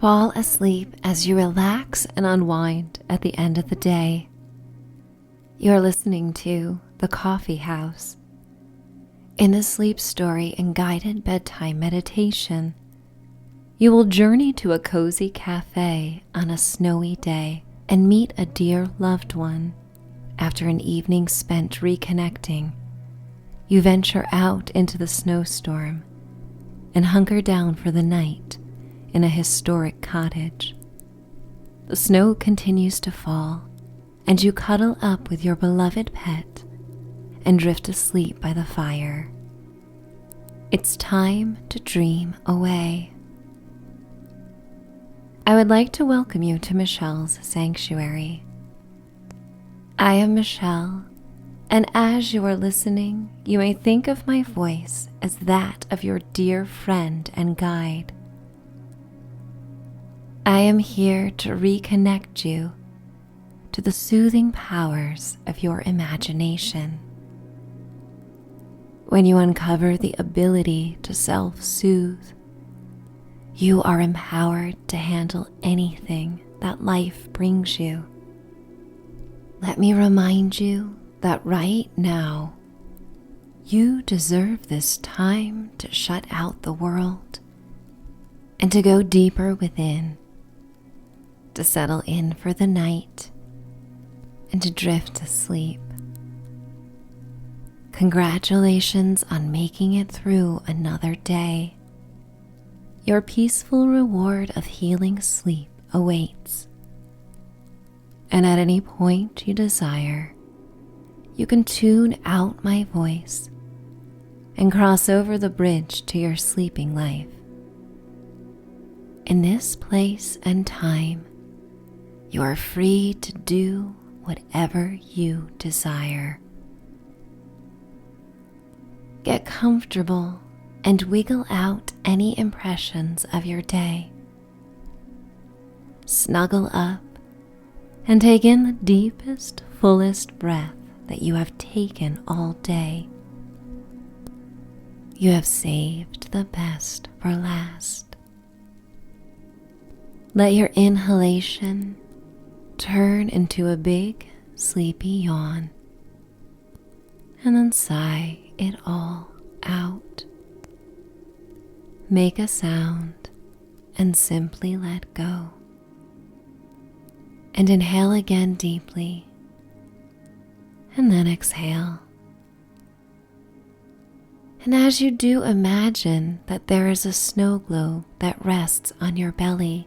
Fall asleep as you relax and unwind at the end of the day. You're listening to The Coffee House. In this sleep story and guided bedtime meditation, you will journey to a cozy cafe on a snowy day and meet a dear loved one. After an evening spent reconnecting, you venture out into the snowstorm and hunker down for the night in a historic cottage. The snow continues to fall, and you cuddle up with your beloved pet and drift asleep by the fire. It's time to dream away. I would like to welcome you to Michelle's Sanctuary. I am Michelle, and as you are listening, you may think of my voice as that of your dear friend and guide. I am here to reconnect you to the soothing powers of your imagination. When you uncover the ability to self-soothe, you are empowered to handle anything that life brings you. Let me remind you that right now, you deserve this time to shut out the world and to go deeper within, to settle in for the night and to drift asleep. Congratulations on making it through another day. Your peaceful reward of healing sleep awaits. And at any point you desire, you can tune out my voice and cross over the bridge to your sleeping life. In this place and time, you are free to do whatever you desire. Get comfortable and wiggle out any impressions of your day. Snuggle up and take in the deepest, fullest breath that you have taken all day. You have saved the best for last. Let your inhalation turn into a big, sleepy yawn, and then sigh it all out. Make a sound and simply let go. And inhale again deeply, and then exhale. And as you do, imagine that there is a snow globe that rests on your belly.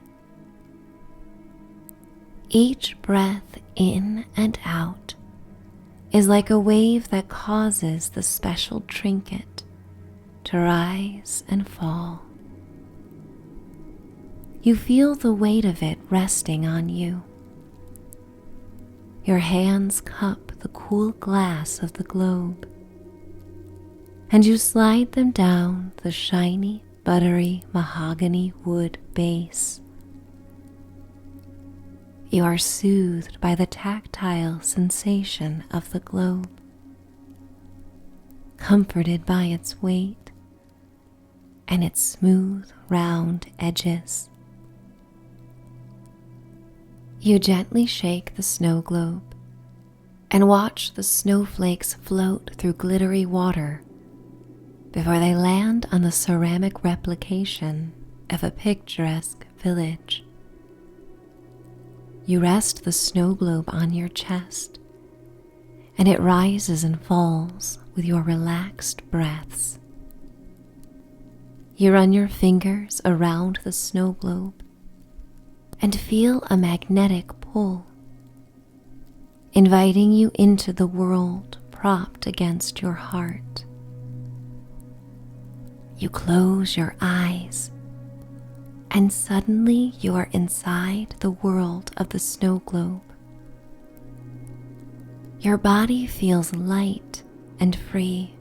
Each breath in and out is like a wave that causes the special trinket to rise and fall. You feel the weight of it resting on you. Your hands cup the cool glass of the globe, and you slide them down the shiny, buttery mahogany wood base. You are soothed by the tactile sensation of the globe, comforted by its weight and its smooth, round edges. You gently shake the snow globe and watch the snowflakes float through glittery water before they land on the ceramic replication of a picturesque village. You rest the snow globe on your chest, and it rises and falls with your relaxed breaths. You run your fingers around the snow globe and feel a magnetic pull, inviting you into the world propped against your heart. You close your eyes, and suddenly you are inside the world of the snow globe. Your body feels light and free,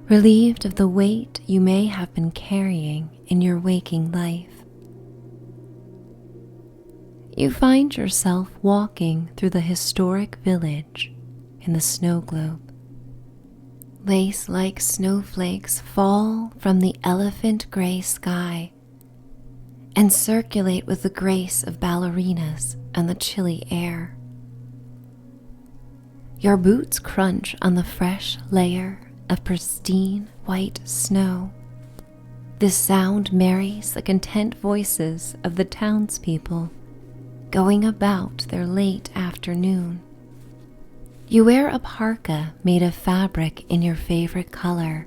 relieved of the weight you may have been carrying in your waking life. You find yourself walking through the historic village in the snow globe. Lace-like snowflakes fall from the elephant gray sky and circulate with the grace of ballerinas and the chilly air. Your boots crunch on the fresh layer of pristine white snow. This sound marries the content voices of the townspeople going about their late afternoon. You wear a parka made of fabric in your favorite color,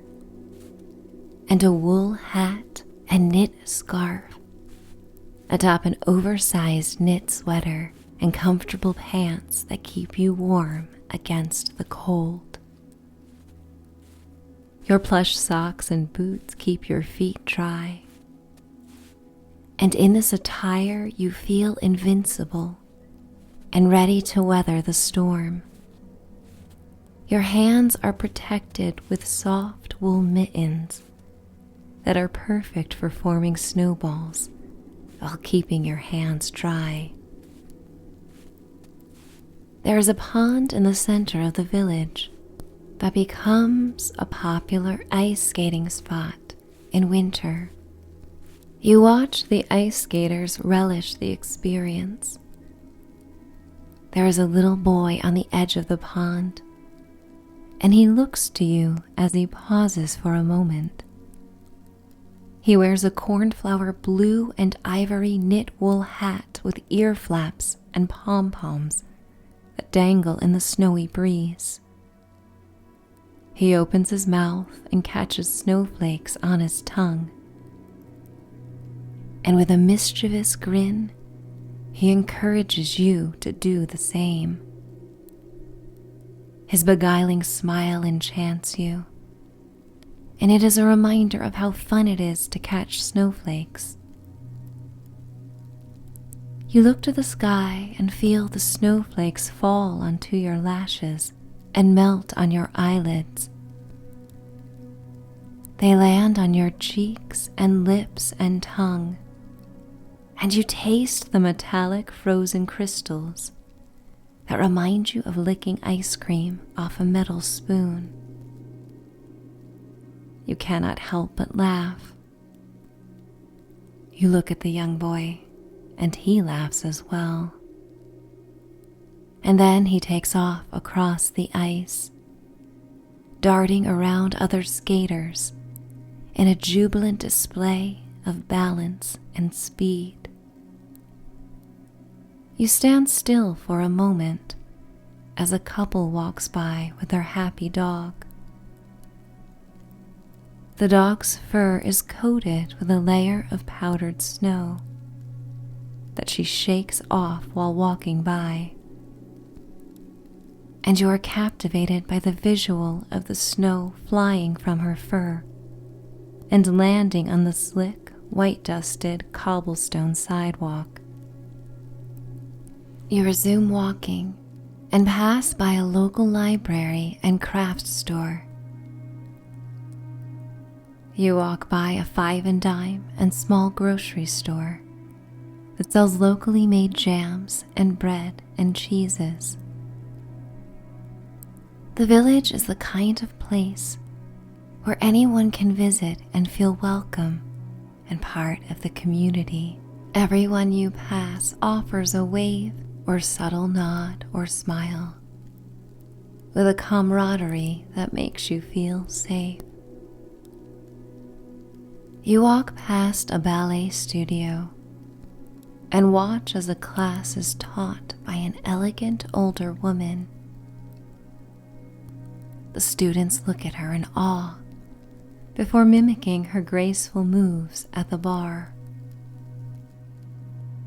and a wool hat and knit scarf atop an oversized knit sweater and comfortable pants that keep you warm against the cold. Your plush socks and boots keep your feet dry, and in this attire you feel invincible and ready to weather the storm. Your hands are protected with soft wool mittens that are perfect for forming snowballs while keeping your hands dry. There is a pond in the center of the village that becomes a popular ice skating spot in winter. You watch the ice skaters relish the experience. There is a little boy on the edge of the pond, and he looks to you as he pauses for a moment. He wears a cornflower blue and ivory knit wool hat with ear flaps and pom-poms that dangle in the snowy breeze. He opens his mouth and catches snowflakes on his tongue, and with a mischievous grin, he encourages you to do the same. His beguiling smile enchants you, and it is a reminder of how fun it is to catch snowflakes. You look to the sky and feel the snowflakes fall onto your lashes and melt on your eyelids. They land on your cheeks and lips and tongue, and you taste the metallic frozen crystals that remind you of licking ice cream off a metal spoon. You cannot help but laugh. You look at the young boy, and he laughs as well. And then he takes off across the ice, darting around other skaters in a jubilant display of balance and speed. You stand still for a moment as a couple walks by with their happy dog. The dog's fur is coated with a layer of powdered snow that she shakes off while walking by, and you are captivated by the visual of the snow flying from her fur and landing on the slick, white-dusted cobblestone sidewalk. You resume walking and pass by a local library and craft store. You walk by a 5 and dime and small grocery store that sells locally made jams and bread and cheeses. The village is the kind of place where anyone can visit and feel welcome and part of the community. Everyone you pass offers a wave or subtle nod or smile with a camaraderie that makes you feel safe. You walk past a ballet studio and watch as a class is taught by an elegant older woman. The students look at her in awe before mimicking her graceful moves at the bar.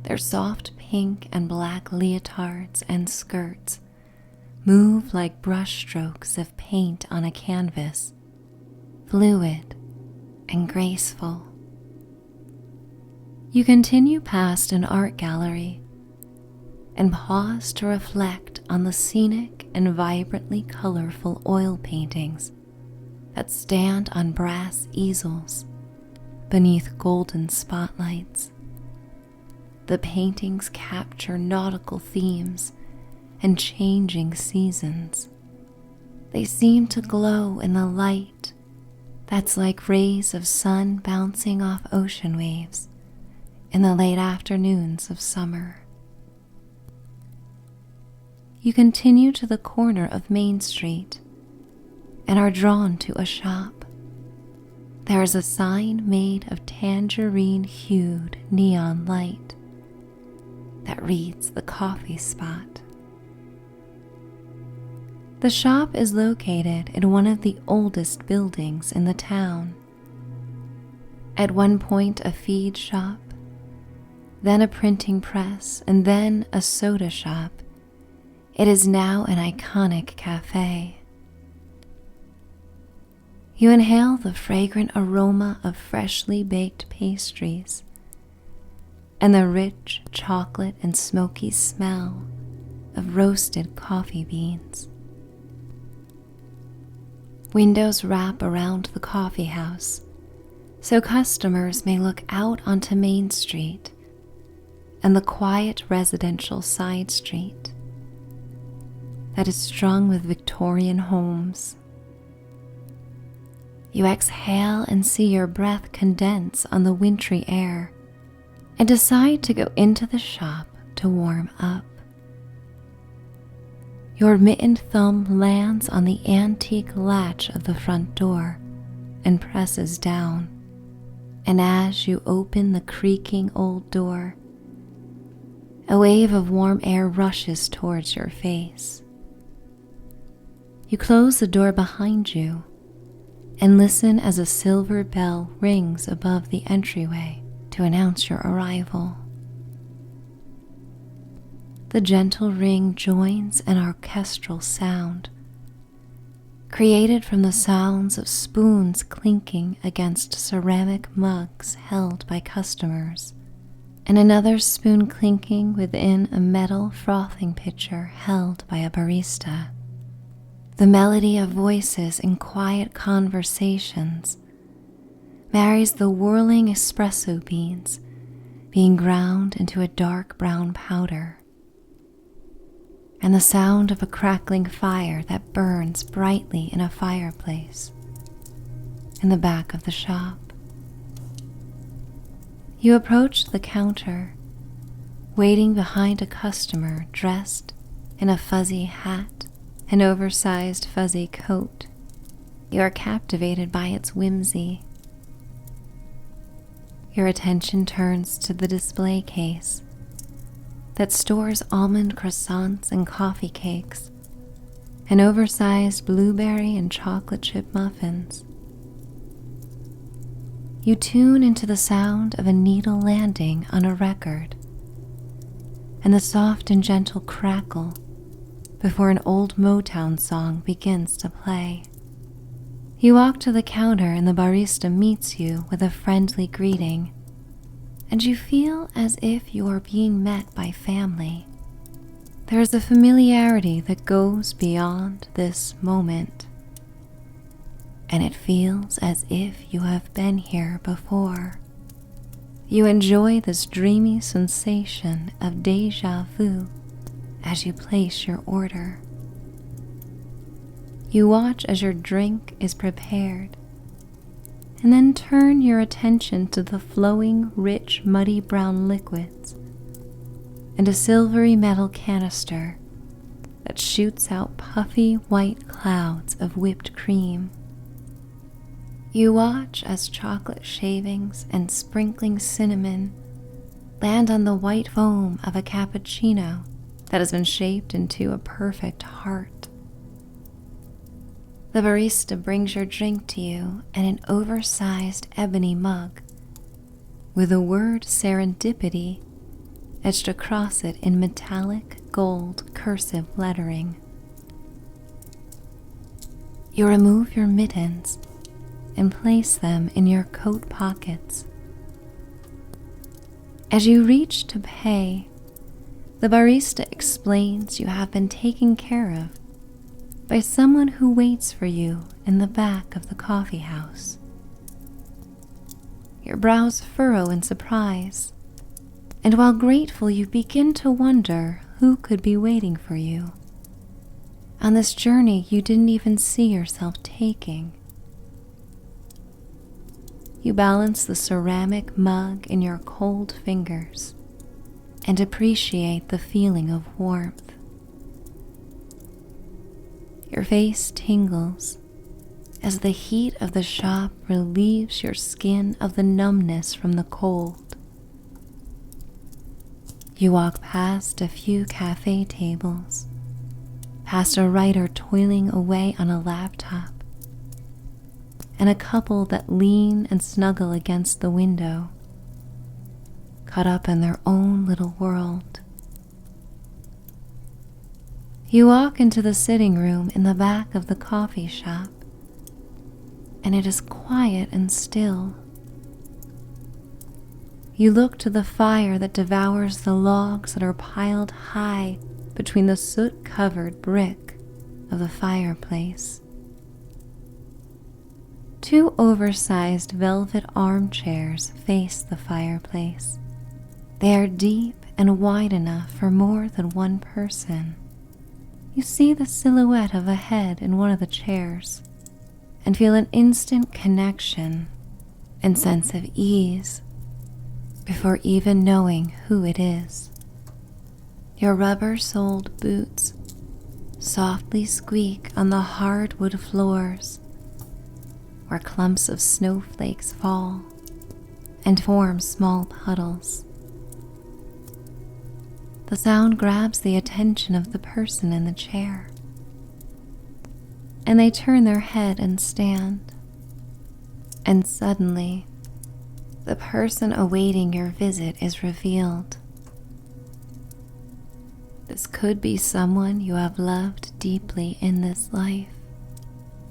Their soft pink and black leotards and skirts move like brushstrokes of paint on a canvas, fluid and graceful. You continue past an art gallery and pause to reflect on the scenic and vibrantly colorful oil paintings that stand on brass easels beneath golden spotlights. The paintings capture nautical themes and changing seasons. They seem to glow in the light that's like rays of sun bouncing off ocean waves in the late afternoons of summer. You continue to the corner of Main Street and are drawn to a shop. There is a sign made of tangerine-hued neon light that reads the coffee spot. The shop is located in one of the oldest buildings in the town. At one point a feed shop, then a printing press, and then a soda shop, it is now an iconic cafe. You inhale the fragrant aroma of freshly baked pastries and the rich chocolate and smoky smell of roasted coffee beans. Windows wrap around the coffee house so customers may look out onto Main Street and the quiet residential side street that is strung with Victorian homes. You exhale and see your breath condense on the wintry air and decide to go into the shop to warm up. Your mittened thumb lands on the antique latch of the front door and presses down, and as you open the creaking old door, a wave of warm air rushes towards your face. You close the door behind you and listen as a silver bell rings above the entryway to announce your arrival. The gentle ring joins an orchestral sound, created from the sounds of spoons clinking against ceramic mugs held by customers, and another spoon clinking within a metal frothing pitcher held by a barista. The melody of voices in quiet conversations marries the whirling espresso beans being ground into a dark brown powder, and the sound of a crackling fire that burns brightly in a fireplace in the back of the shop. You approach the counter, waiting behind a customer dressed in a fuzzy hat and oversized fuzzy coat. You are captivated by its whimsy. Your attention turns to the display case that stores almond croissants and coffee cakes and oversized blueberry and chocolate chip muffins. You tune into the sound of a needle landing on a record and the soft and gentle crackle before an old Motown song begins to play. You walk to the counter and the barista meets you with a friendly greeting, and you feel as if you are being met by family. There is a familiarity that goes beyond this moment, and it feels as if you have been here before. You enjoy this dreamy sensation of déjà vu as you place your order. You watch as your drink is prepared, and then turn your attention to the flowing, rich, muddy brown liquids and a silvery metal canister that shoots out puffy white clouds of whipped cream. You watch as chocolate shavings and sprinkling cinnamon land on the white foam of a cappuccino that has been shaped into a perfect heart. The barista brings your drink to you in an oversized ebony mug with the word serendipity etched across it in metallic gold cursive lettering. You remove your mittens and place them in your coat pockets. As you reach to pay, the barista explains you have been taken care of by someone who waits for you in the back of the coffee house. Your brows furrow in surprise, and while grateful, you begin to wonder who could be waiting for you on this journey you didn't even see yourself taking. You balance the ceramic mug in your cold fingers and appreciate the feeling of warmth. Your face tingles as the heat of the shop relieves your skin of the numbness from the cold. You walk past a few cafe tables, past a writer toiling away on a laptop, and a couple that lean and snuggle against the window, caught up in their own little world. You walk into the sitting room in the back of the coffee shop, and it is quiet and still. You look to the fire that devours the logs that are piled high between the soot-covered brick of the fireplace. 2 oversized velvet armchairs face the fireplace. They are deep and wide enough for more than one person. You see the silhouette of a head in one of the chairs and feel an instant connection and sense of ease before even knowing who it is. Your rubber-soled boots softly squeak on the hardwood floors where clumps of snowflakes fall and form small puddles. The sound grabs the attention of the person in the chair, and they turn their head and stand. And suddenly, the person awaiting your visit is revealed. This could be someone you have loved deeply in this life,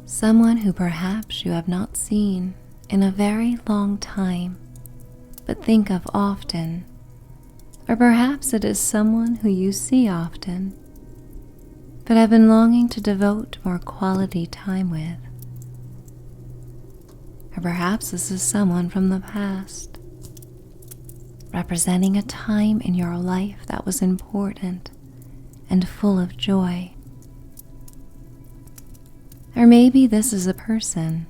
someone who perhaps you have not seen in a very long time, but think of often. Or perhaps it is someone who you see often, but have been longing to devote more quality time with. Or perhaps this is someone from the past, representing a time in your life that was important and full of joy. Or maybe this is a person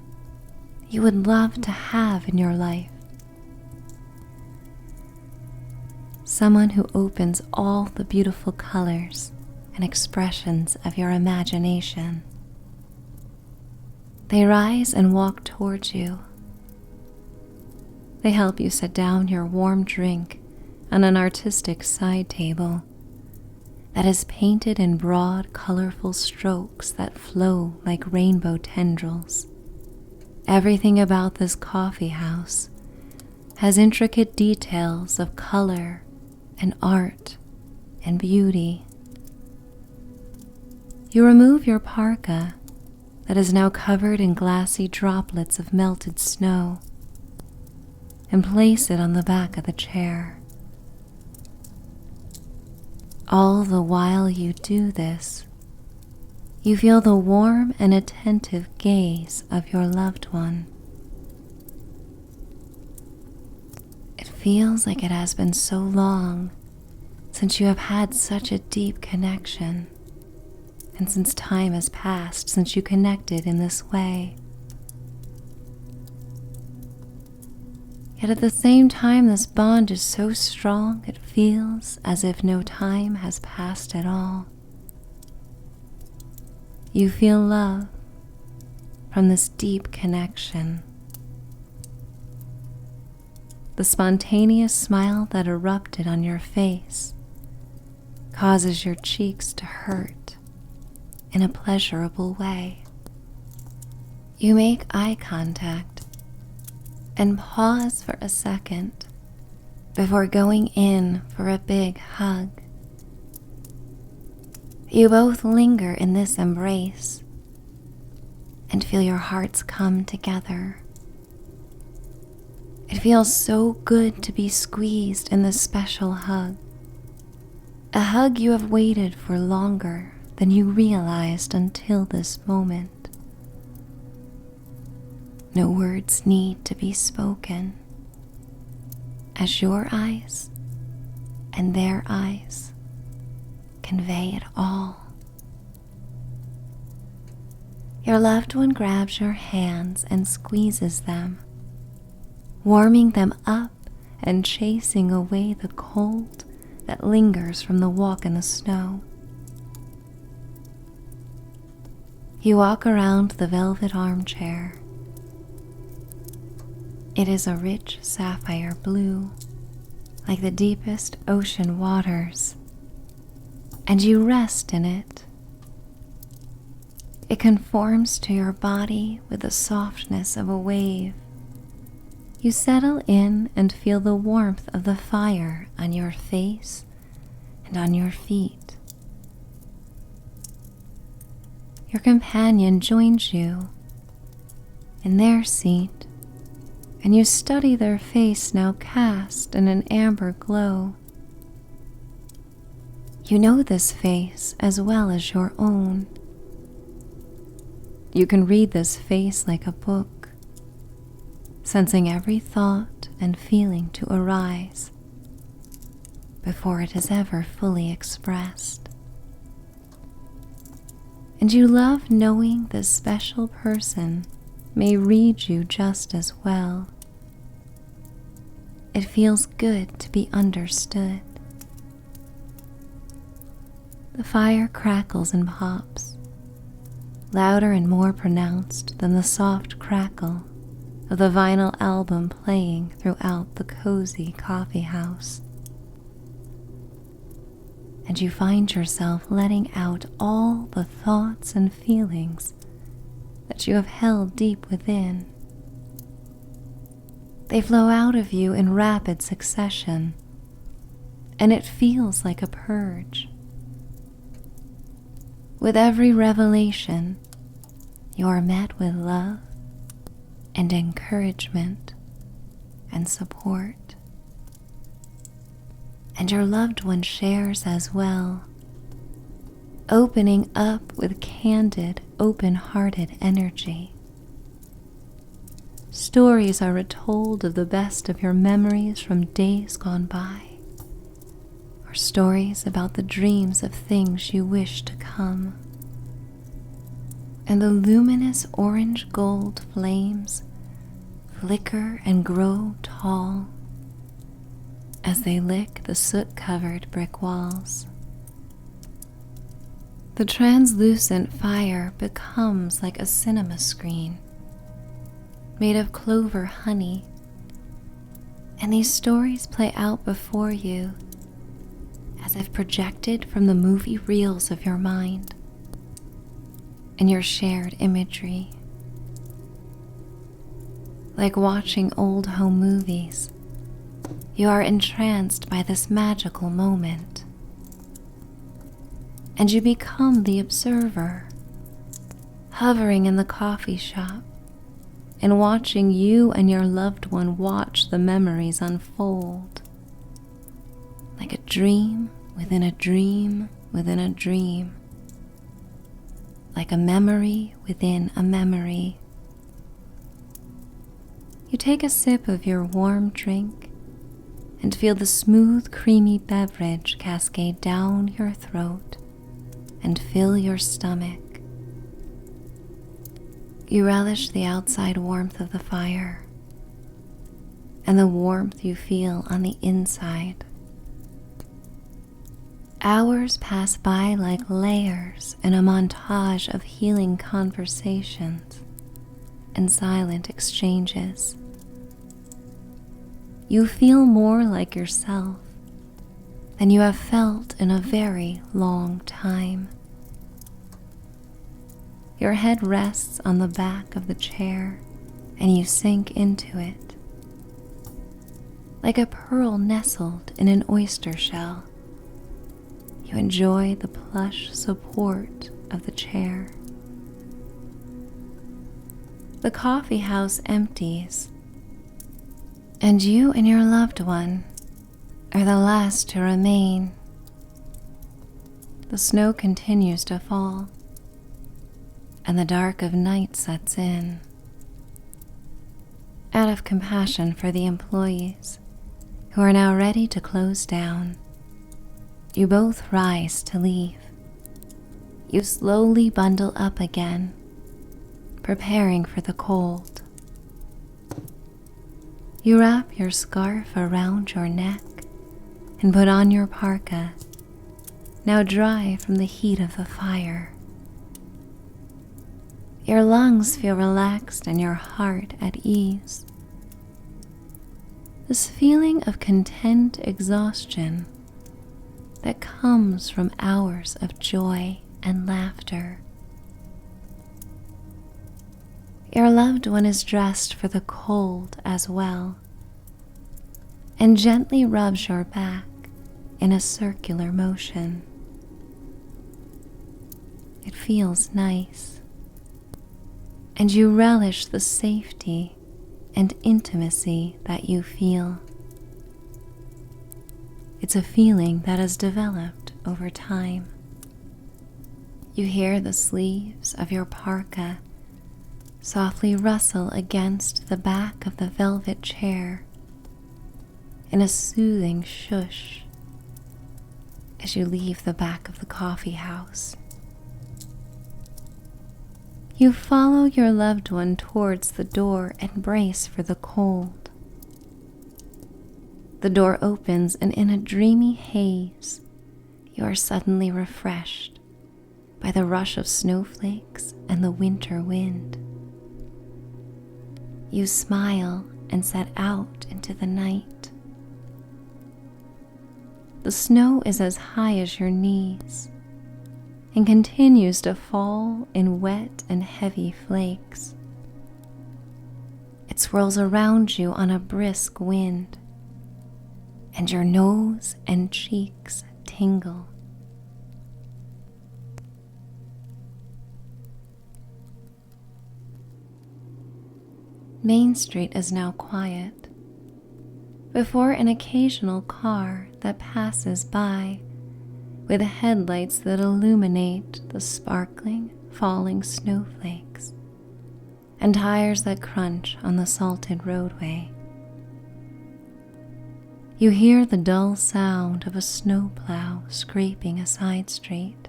you would love to have in your life. Someone who opens all the beautiful colors and expressions of your imagination. They rise and walk towards you. They help you set down your warm drink on an artistic side table that is painted in broad, colorful strokes that flow like rainbow tendrils. Everything about this coffee house has intricate details of color and art and beauty. You remove your parka that is now covered in glassy droplets of melted snow and place it on the back of the chair. All the while you do this, you feel the warm and attentive gaze of your loved one. It feels like it has been so long since you have had such a deep connection, and since time has passed since you connected in this way. Yet at the same time, this bond is so strong it feels as if no time has passed at all. You feel love from this deep connection. The spontaneous smile that erupted on your face causes your cheeks to hurt in a pleasurable way. You make eye contact and pause for a second before going in for a big hug. You both linger in this embrace and feel your hearts come together. It feels so good to be squeezed in this special hug, a hug you have waited for longer than you realized until this moment. No words need to be spoken, as your eyes and their eyes convey it all. Your loved one grabs your hands and squeezes them, warming them up and chasing away the cold that lingers from the walk in the snow. You walk around the velvet armchair. It is a rich sapphire blue, like the deepest ocean waters, and you rest in it. It conforms to your body with the softness of a wave. You settle in and feel the warmth of the fire on your face and on your feet. Your companion joins you in their seat, and you study their face now cast in an amber glow. You know this face as well as your own. You can read this face like a book, sensing every thought and feeling to arise before it is ever fully expressed. And you love knowing this special person may read you just as well. It feels good to be understood. The fire crackles and pops, louder and more pronounced than the soft crackle of the vinyl album playing throughout the cozy coffee house. And you find yourself letting out all the thoughts and feelings that you have held deep within. They flow out of you in rapid succession, and it feels like a purge. With every revelation, you are met with love and encouragement and support. And your loved one shares as well, opening up with candid, open-hearted energy. Stories are retold of the best of your memories from days gone by, or stories about the dreams of things you wish to come. And the luminous orange gold flames flicker and grow tall as they lick the soot-covered brick walls. The translucent fire becomes like a cinema screen made of clover honey, and these stories play out before you as if projected from the movie reels of your mind and your shared imagery. Like watching old home movies, you are entranced by this magical moment, and you become the observer, hovering in the coffee shop and watching you and your loved one watch the memories unfold, like a dream within a dream within a dream, like a memory within a memory. You take a sip of your warm drink and feel the smooth, creamy beverage cascade down your throat and fill your stomach. You relish the outside warmth of the fire and the warmth you feel on the inside. Hours pass by like layers in a montage of healing conversations and silent exchanges. You feel more like yourself than you have felt in a very long time. Your head rests on the back of the chair and you sink into it. Like a pearl nestled in an oyster shell, you enjoy the plush support of the chair. The coffee house empties, and you and your loved one are the last to remain. The snow continues to fall, and the dark of night sets in. Out of compassion for the employees, who are now ready to close down, you both rise to leave. You slowly bundle up again, preparing for the cold. You wrap your scarf around your neck and put on your parka, now dry from the heat of the fire. Your lungs feel relaxed and your heart at ease. This feeling of content exhaustion that comes from hours of joy and laughter. Your loved one is dressed for the cold as well, and gently rubs your back in a circular motion. It feels nice, and you relish the safety and intimacy that you feel. It's a feeling that has developed over time. You hear the sleeves of your parka softly rustle against the back of the velvet chair in a soothing shush as you leave the back of the coffee house. You follow your loved one towards the door and brace for the cold. The door opens, and in a dreamy haze, you are suddenly refreshed by the rush of snowflakes and the winter wind. You smile and set out into the night. The snow is as high as your knees and continues to fall in wet and heavy flakes. It swirls around you on a brisk wind, and your nose and cheeks tingle. Main Street is now quiet, before an occasional car that passes by with headlights that illuminate the sparkling, falling snowflakes and tires that crunch on the salted roadway. You hear the dull sound of a snowplow scraping a side street.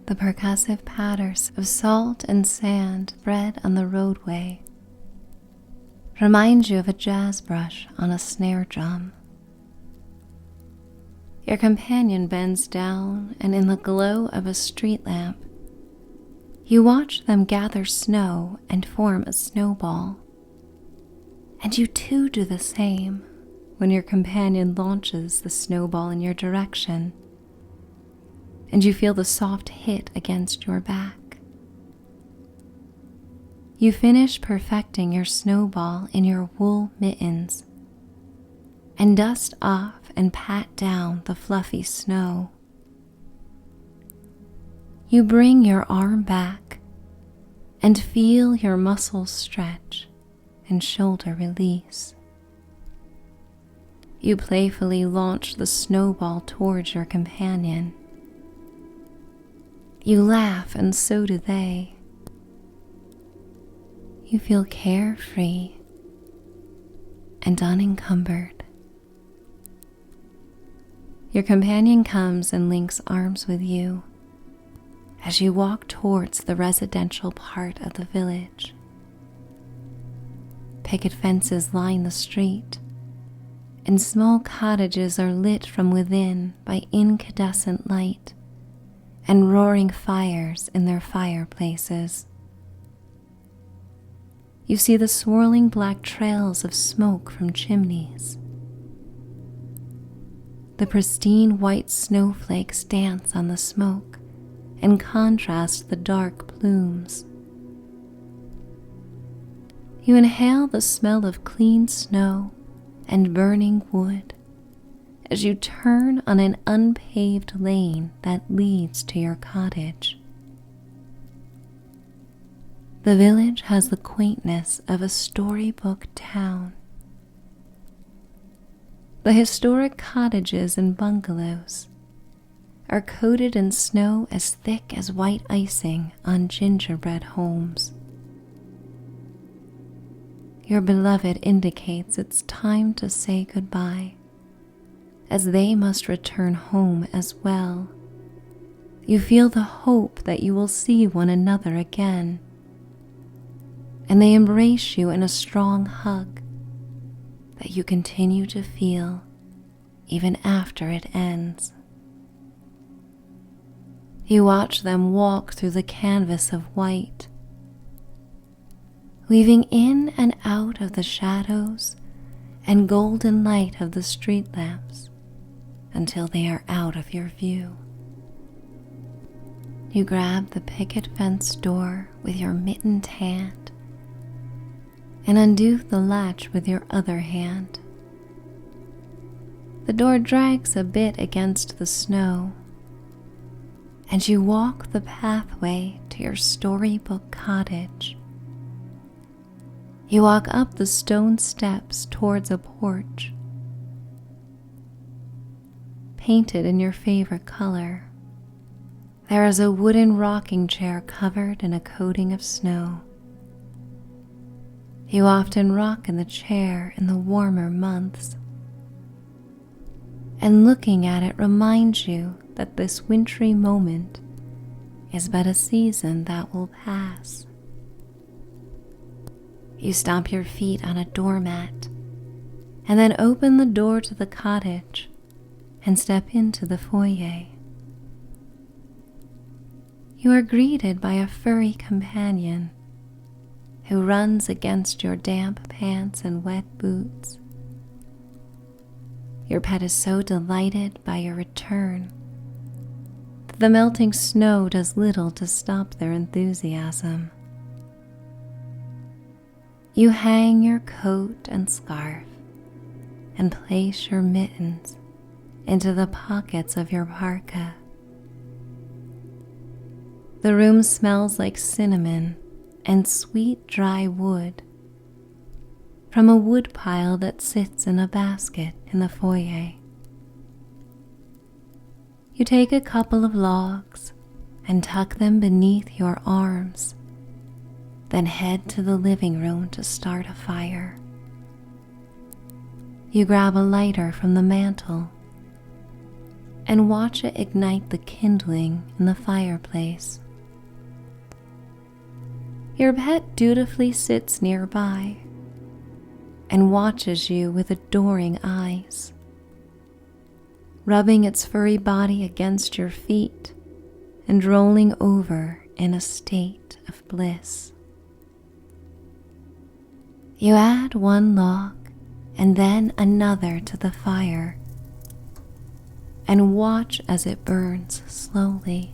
The percussive patters of salt and sand spread on the roadway remind you of a jazz brush on a snare drum. Your companion bends down, and in the glow of a street lamp, you watch them gather snow and form a snowball. And you too do the same when your companion launches the snowball in your direction, and you feel the soft hit against your back. You finish perfecting your snowball in your wool mittens and dust off and pat down the fluffy snow. You bring your arm back and feel your muscles stretch and shoulder release. You playfully launch the snowball towards your companion. You laugh, and so do they. You feel carefree and unencumbered. Your companion comes and links arms with you as you walk towards the residential part of the village. Picket fences line the street, and small cottages are lit from within by incandescent light and roaring fires in their fireplaces. You see the swirling black trails of smoke from chimneys. The pristine white snowflakes dance on the smoke and contrast the dark plumes. You inhale the smell of clean snow and burning wood as you turn on an unpaved lane that leads to your cottage. The village has the quaintness of a storybook town. The historic cottages and bungalows are coated in snow as thick as white icing on gingerbread homes. Your beloved indicates it's time to say goodbye, as they must return home as well. You feel the hope that you will see one another again, and they embrace you in a strong hug that you continue to feel even after it ends. You watch them walk through the canvas of white, weaving in and out of the shadows and golden light of the street lamps until they are out of your view. You grab the picket fence door with your mittened hand and undo the latch with your other hand. The door drags a bit against the snow, and you walk the pathway to your storybook cottage. You walk up the stone steps towards a porch, painted in your favorite color. There is a wooden rocking chair covered in a coating of snow. You often rock in the chair in the warmer months, and looking at it reminds you that this wintry moment is but a season that will pass. You stomp your feet on a doormat and then open the door to the cottage and step into the foyer. You are greeted by a furry companion who runs against your damp pants and wet boots. Your pet is so delighted by your return that the melting snow does little to stop their enthusiasm. You hang your coat and scarf and place your mittens into the pockets of your parka. The room smells like cinnamon and sweet dry wood from a wood pile that sits in a basket in the foyer. You take a couple of logs and tuck them beneath your arms, then head to the living room to start a fire. You grab a lighter from the mantel and watch it ignite the kindling in the fireplace. Your pet dutifully sits nearby and watches you with adoring eyes, rubbing its furry body against your feet and rolling over in a state of bliss. You add one log and then another to the fire and watch as it burns slowly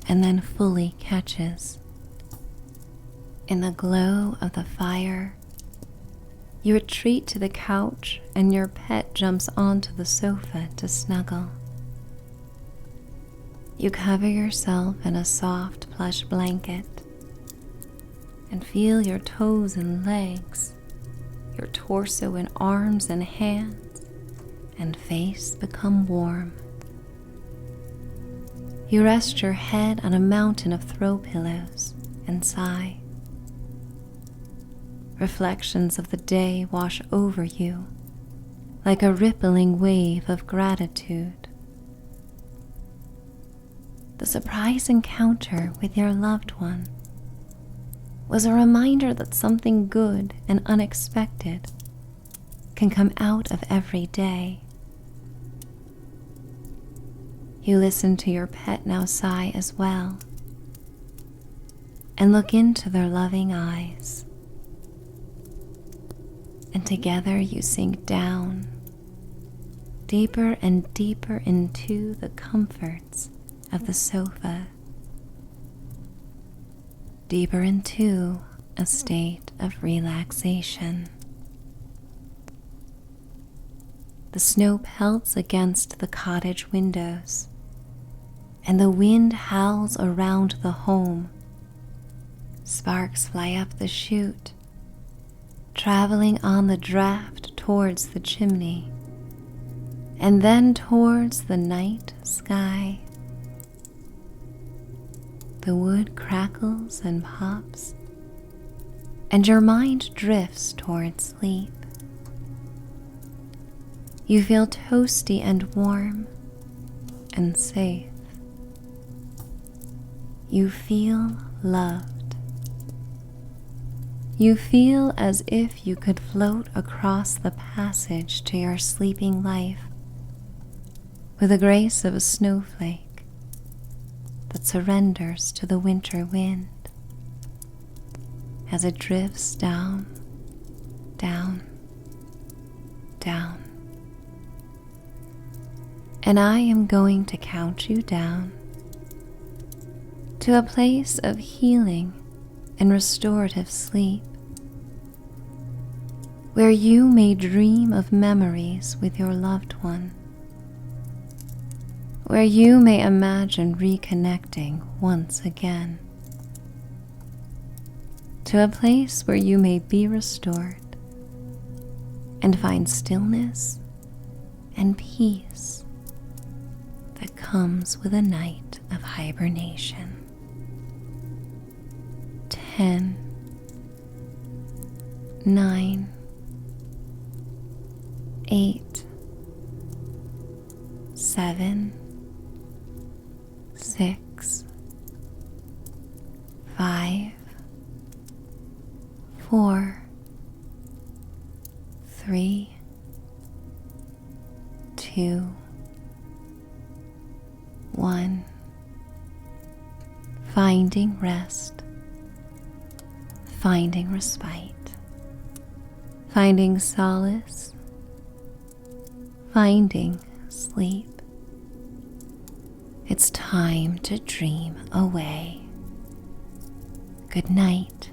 and then fully catches. In the glow of the fire, you retreat to the couch and your pet jumps onto the sofa to snuggle. You cover yourself in a soft plush blanket and feel your toes and legs, your torso and arms and hands and face become warm. You rest your head on a mountain of throw pillows and sigh. Reflections of the day wash over you like a rippling wave of gratitude. The surprise encounter with your loved one was a reminder that something good and unexpected can come out of every day. You listen to your pet now sigh as well and look into their loving eyes. And together you sink down, deeper and deeper into the comforts of the sofa, deeper into a state of relaxation. The snow pelts against the cottage windows, and the wind howls around the home. Sparks fly up the chute, traveling on the draft towards the chimney, and then towards the night sky. The wood crackles and pops, and your mind drifts towards sleep. You feel toasty and warm and safe. You feel loved. You feel as if you could float across the passage to your sleeping life with the grace of a snowflake that surrenders to the winter wind as it drifts down, down, down. And I am going to count you down to a place of healing and restorative sleep, where you may dream of memories with your loved one, where you may imagine reconnecting once again, to a place where you may be restored and find stillness and peace that comes with a night of hibernation. 10, 9, 8, 7, 6, 5, 4, 3, 2, 1. Finding rest, finding respite, finding solace, finding sleep. It's time to dream away. Good night.